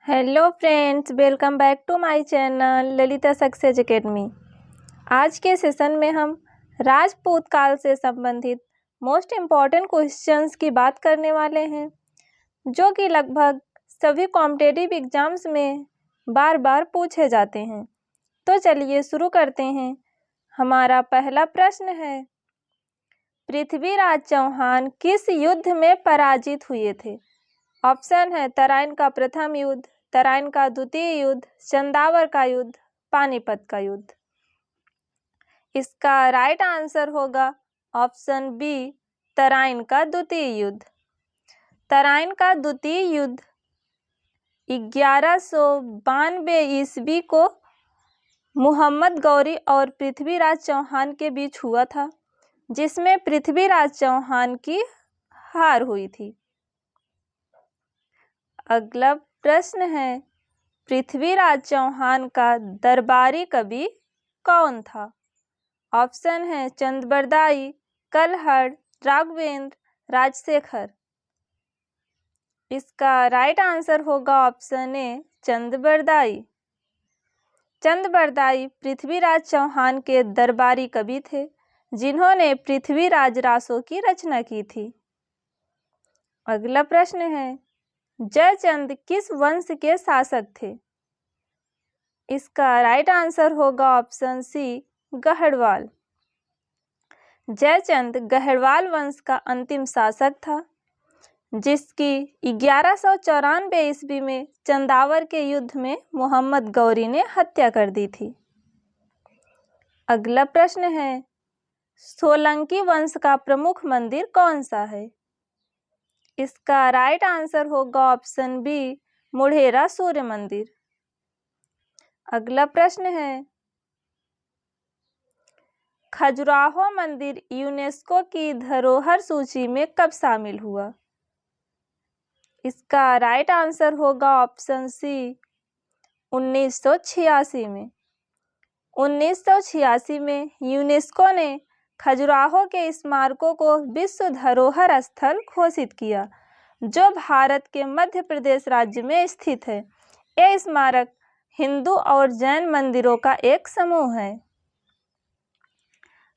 Hello friends, welcome back to my channel Lalita success academy. आज के session में हम राजपूत काल से संबंधित मोस्ट इम्पॉर्टेंट क्वेश्चंस की बात करने वाले हैं, जो कि लगभग सभी कॉम्पिटिटिव एग्जाम्स में बार बार पूछे जाते हैं। तो चलिए शुरू करते हैं। हमारा पहला प्रश्न है, पृथ्वीराज चौहान किस युद्ध में पराजित हुए थे? ऑप्शन है तराइन का प्रथम युद्ध, तराइन का द्वितीय युद्ध, चंदावर का युद्ध, पानीपत का युद्ध। इसका राइट आंसर होगा ऑप्शन बी, तराइन का द्वितीय युद्ध। तराइन का द्वितीय युद्ध 1192 ईस्वी को मोहम्मद गौरी और पृथ्वीराज चौहान के बीच हुआ था, जिसमें पृथ्वीराज चौहान की हार हुई थी। अगला प्रश्न है, पृथ्वीराज चौहान का दरबारी कवि कौन था? ऑप्शन है चंद्रबरदाई, कलहड़, राघवेंद्र, राजशेखर। इसका राइट आंसर होगा ऑप्शन ए, चंद्रबरदाई। चंद्रबरदाई पृथ्वीराज चौहान के दरबारी कवि थे, जिन्होंने पृथ्वीराज रासो की रचना की थी। अगला प्रश्न है, जयचंद किस वंश के शासक थे? इसका राइट आंसर होगा ऑप्शन सी, गढ़वाल। जयचंद गढ़वाल वंश का अंतिम शासक था, जिसकी 1194 ईस्वी में चंदावर के युद्ध में मोहम्मद गौरी ने हत्या कर दी थी। अगला प्रश्न है, सोलंकी वंश का प्रमुख मंदिर कौन सा है? इसका राइट आंसर होगा ऑप्शन बी, मुढेरा सूर्य मंदिर। अगला प्रश्न है, खजुराहो मंदिर यूनेस्को की धरोहर सूची में कब शामिल हुआ? इसका राइट आंसर होगा ऑप्शन सी, 1986 में। 1986 में यूनेस्को ने खजुराहो के स्मारकों को विश्व धरोहर स्थल घोषित किया, जो भारत के मध्य प्रदेश राज्य में स्थित है। यह स्मारक हिंदू और जैन मंदिरों का एक समूह है।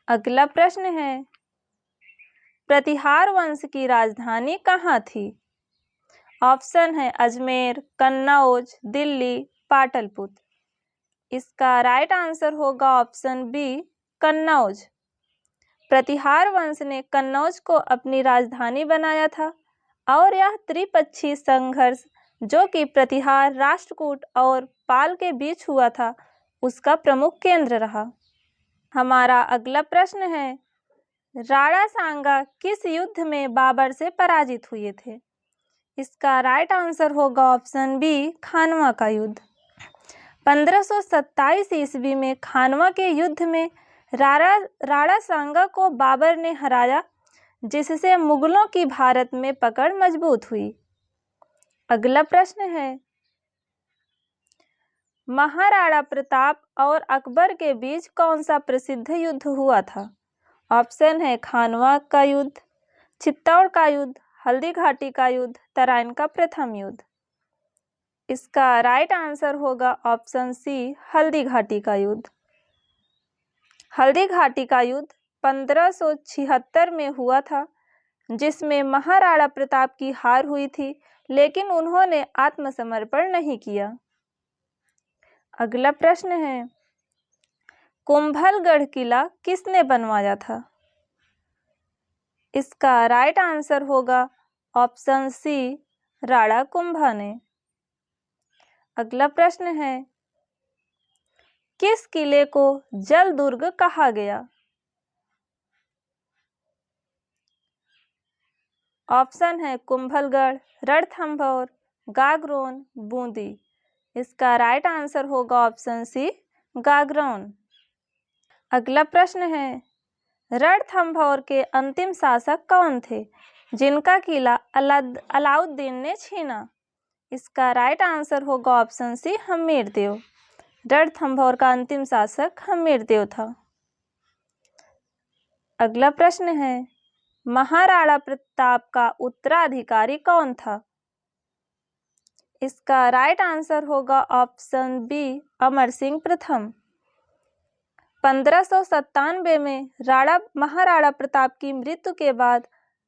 अगला प्रश्न है, प्रतिहार वंश की राजधानी कहाँ थी? ऑप्शन है अजमेर, कन्नौज, दिल्ली, पाटलिपुत्र। इसका राइट आंसर होगा ऑप्शन बी, कन्नौज। प्रतिहार वंश ने कन्नौज को अपनी राजधानी बनाया था और यह त्रिपक्षीय संघर्ष, जो कि प्रतिहार, राष्ट्रकूट और पाल के बीच हुआ था, उसका प्रमुख केंद्र रहा। हमारा अगला प्रश्न है, राणा सांगा किस युद्ध में बाबर से पराजित हुए थे? इसका राइट आंसर होगा ऑप्शन बी, खानवा का युद्ध। 1527 ईस्वी में खानवा के युद्ध में राणा सांगा को बाबर ने हराया, जिससे मुगलों की भारत में पकड़ मजबूत हुई। अगला प्रश्न है, महाराणा प्रताप और अकबर के बीच कौन सा प्रसिद्ध युद्ध हुआ था? ऑप्शन है खानवा का युद्ध, चित्तौड़ का युद्ध, हल्दी घाटी का युद्ध, तराइन का प्रथम युद्ध। इसका राइट आंसर होगा ऑप्शन सी, हल्दी घाटी का युद्ध। हल्दी घाटी का युद्ध 1576 में हुआ था, जिसमें महाराणा प्रताप की हार हुई थी, लेकिन उन्होंने आत्मसमर्पण नहीं किया। अगला प्रश्न है, कुंभलगढ़ किला किसने बनवाया था? इसका राइट आंसर होगा ऑप्शन सी, राणा कुंभा ने। अगला प्रश्न है, किस किले को जल दुर्ग कहा गया? ऑप्शन है कुंभलगढ़, रणथंभौर, गागरोन, बूंदी। इसका राइट आंसर होगा ऑप्शन सी, गागरोन। अगला प्रश्न है, रणथंभौर के अंतिम शासक कौन थे, जिनका किला अलाउद्दीन ने छीना? इसका राइट आंसर होगा ऑप्शन सी, हम्मीरदेव। रणथंभौर का अंतिम शासक हम्मीरदेव था। अगला प्रश्न है, महाराणा प्रताप का उत्तराधिकारी कौन था? इसका राइट आंसर होगा ऑप्शन बी, अमर सिंह प्रथम। 1597 में महाराणा प्रताप की मृत्यु के बाद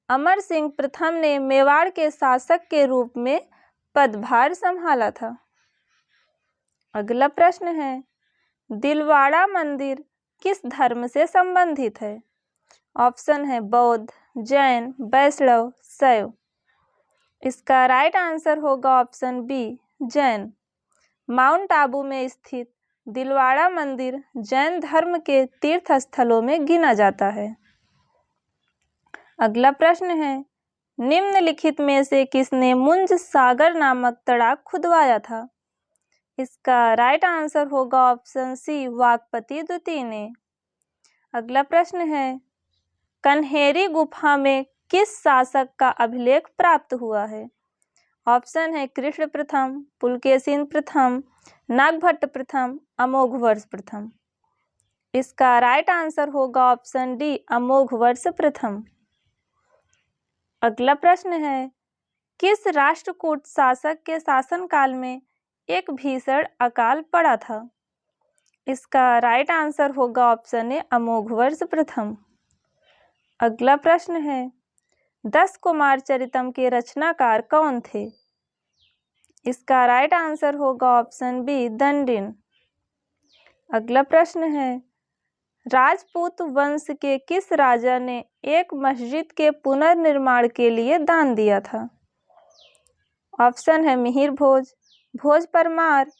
अमर सिंह प्रथम ने मेवाड़ के शासक के रूप में पदभार संभाला था। अगला प्रश्न है, दिलवाड़ा मंदिर किस धर्म से संबंधित है? ऑप्शन है बौद्ध, जैन, वैष्णव, शैव। इसका राइट आंसर होगा option B, Jain. Mount Abu में स्थित दिलवाड़ा मंदिर जैन धर्म के तीर्थ स्थलों में गिना जाता है। अगला प्रश्न है, निम्नलिखित में से किसने मुंज सागर नामक तड़ाक खुदवाया था? इसका राइट आंसर होगा ऑप्शन सी, वाकपति द्वितीय ने। अगला प्रश्न है, कन्हेरी गुफा में किस शासक का अभिलेख प्राप्त हुआ है? ऑप्शन है कृष्ण प्रथम, पुलकेशिन प्रथम, नागभट्ट प्रथम, अमोघवर्ष प्रथम। इसका राइट आंसर होगा ऑप्शन डी, अमोघवर्ष प्रथम। अगला प्रश्न है, किस राष्ट्रकूट शासक के शासनकाल में एक भीषण अकाल पड़ा था? इसका राइट आंसर होगा ऑप्शन ए, अमोघवर्ष प्रथम। अगला प्रश्न है, 10 कुमार चरितम के रचनाकार कौन थे? इसका राइट आंसर होगा ऑप्शन बी, दंडिन। अगला प्रश्न है, राजपूत वंश के किस राजा ने एक मस्जिद के पुनर्निर्माण के लिए दान दिया था? ऑप्शन है मिहिर भोज, भोज परमार,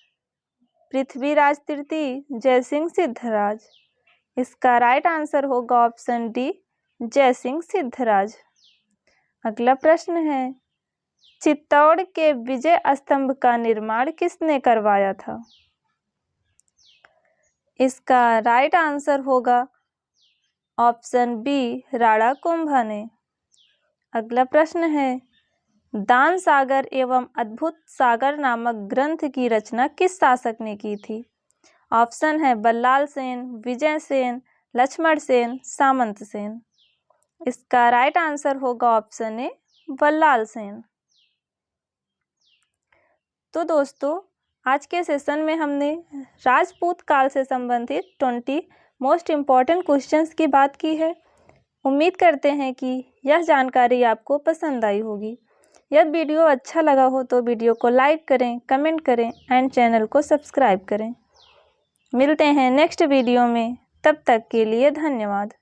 पृथ्वीराज तृतीय, जयसिंह सिद्धराज। इसका राइट आंसर होगा ऑप्शन डी, जयसिंह सिद्धराज। अगला प्रश्न है, चित्तौड़ के विजय स्तंभ का निर्माण किसने करवाया था? इसका राइट आंसर होगा ऑप्शन बी, राणा कुंभा ने। अगला प्रश्न है, दान सागर एवं अद्भुत सागर नामक ग्रंथ की रचना किस शासक ने की थी? ऑप्शन है बल्लाल सेन, विजय सेन, लक्ष्मण सेन, सामंत सेन। इसका राइट आंसर होगा ऑप्शन ए, बल्लाल सेन। तो दोस्तों, आज के सेशन में हमने राजपूत काल से संबंधित 20 मोस्ट इम्पॉर्टेंट क्वेश्चंस की बात की है। उम्मीद करते हैं कि यह जानकारी आपको पसंद आई होगी। यदि वीडियो अच्छा लगा हो तो वीडियो को लाइक करें, कमेंट करें एंड चैनल को सब्सक्राइब करें। मिलते हैं नेक्स्ट वीडियो में, तब तक के लिए धन्यवाद।